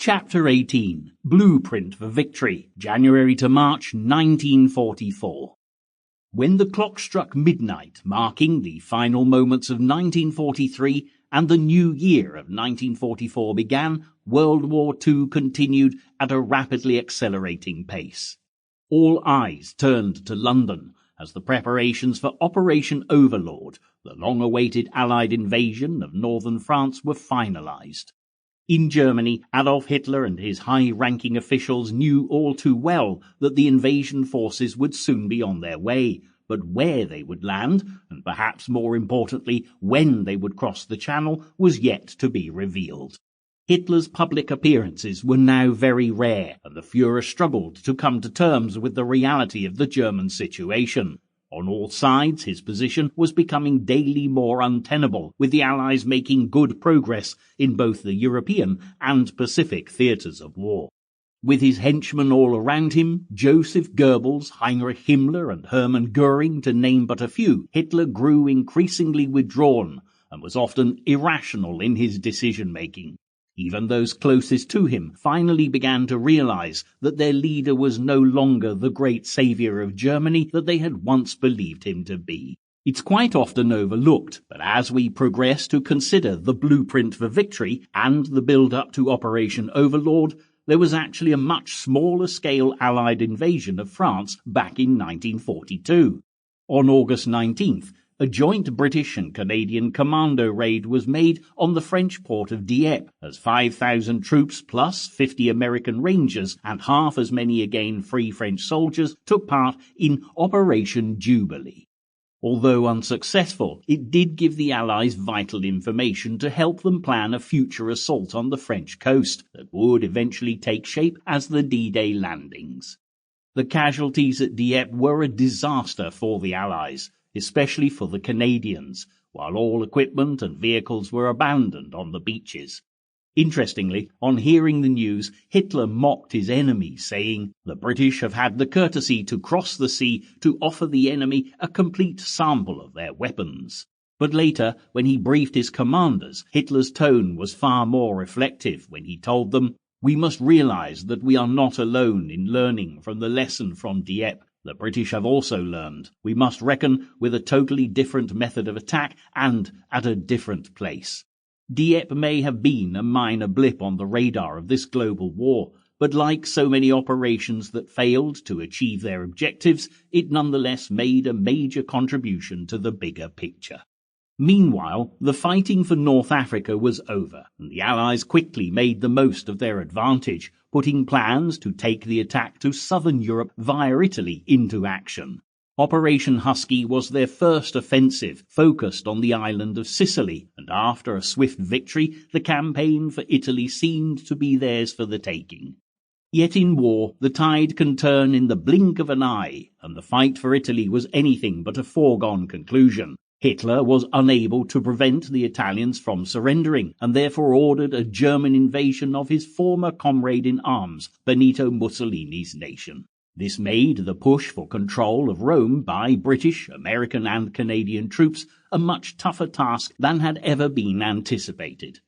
Chapter 18, Blueprint for Victory, January to March 1944. When the clock struck midnight, marking the final moments of 1943 and the new year of 1944 began, World War II continued at a rapidly accelerating pace. All eyes turned to London as the preparations for Operation Overlord, the long-awaited Allied invasion of northern France, were finalized. In Germany, Adolf Hitler and his high-ranking officials knew all too well that the invasion forces would soon be on their way, but where they would land, and perhaps more importantly, when they would cross the Channel, was yet to be revealed. Hitler's public appearances were now very rare, and the Führer struggled to come to terms with the reality of the German situation. On all sides, his position was becoming daily more untenable, with the Allies making good progress in both the European and Pacific theatres of war. With his henchmen all around him, Joseph Goebbels, Heinrich Himmler and Hermann Göring, to name but a few, Hitler grew increasingly withdrawn and was often irrational in his decision-making. Even those closest to him finally began to realize that their leader was no longer the great savior of Germany that they had once believed him to be. It's quite often overlooked, but as we progress to consider the blueprint for victory and the build-up to Operation Overlord, there was actually a much smaller-scale Allied invasion of France back in 1942. On August 19th, a joint British and Canadian commando raid was made on the French port of Dieppe as 5,000 troops plus 50 American Rangers and half as many again Free French soldiers took part in Operation Jubilee. Although unsuccessful, it did give the Allies vital information to help them plan a future assault on the French coast that would eventually take shape as the D-Day landings. The casualties at Dieppe were a disaster for the Allies, especially for the Canadians, while all equipment and vehicles were abandoned on the beaches. Interestingly, on hearing the news, Hitler mocked his enemy, saying, "The British have had the courtesy to cross the sea to offer the enemy a complete sample of their weapons." But later, when he briefed his commanders, Hitler's tone was far more reflective when he told them, "We must realize that we are not alone in learning from the lesson from Dieppe. The British have also learned. We must reckon with a totally different method of attack and at a different place." Dieppe may have been a minor blip on the radar of this global war, but like so many operations that failed to achieve their objectives, it nonetheless made a major contribution to the bigger picture. Meanwhile, the fighting for North Africa was over, and the Allies quickly made the most of their advantage, putting plans to take the attack to southern Europe via Italy into action. Operation Husky was their first offensive, focused on the island of Sicily, and after a swift victory, the campaign for Italy seemed to be theirs for the taking. Yet in war, the tide can turn in the blink of an eye, and the fight for Italy was anything but a foregone conclusion. Hitler was unable to prevent the Italians from surrendering, and therefore ordered a German invasion of his former comrade in arms, Benito Mussolini's nation. This made the push for control of Rome by British, American and Canadian troops a much tougher task than had ever been anticipated.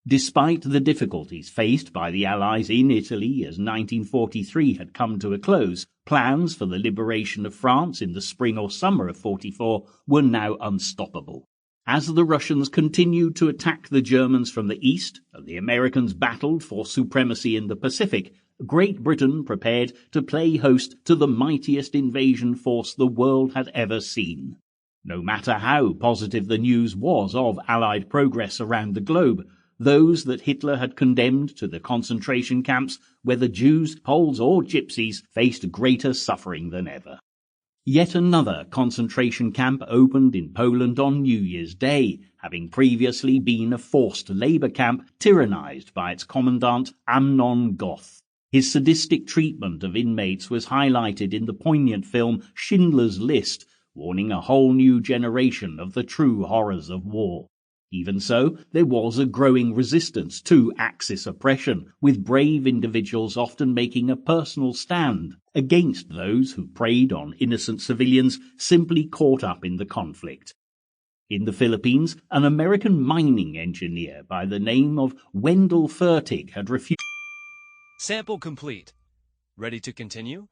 Despite the difficulties faced by the Allies in Italy as 1943 had come to a close, plans for the liberation of France in the spring or summer of 44 were now unstoppable. As the Russians continued to attack the Germans from the east and the Americans battled for supremacy in the Pacific, Great Britain prepared to play host to the mightiest invasion force the world had ever seen. No matter how positive the news was of Allied progress around the globe, those that Hitler had condemned to the concentration camps, whether Jews, Poles or Gypsies, faced greater suffering than ever. Yet another concentration camp opened in Poland on New Year's Day, having previously been a forced labor camp tyrannized by its commandant Amnon Goth. His sadistic treatment of inmates was highlighted in the poignant film Schindler's List, warning a whole new generation of the true horrors of war. Even so, there was a growing resistance to Axis oppression, with brave individuals often making a personal stand against those who preyed on innocent civilians simply caught up in the conflict. In the Philippines, an American mining engineer by the name of Wendell Fertig had refused Sample complete. Ready to continue?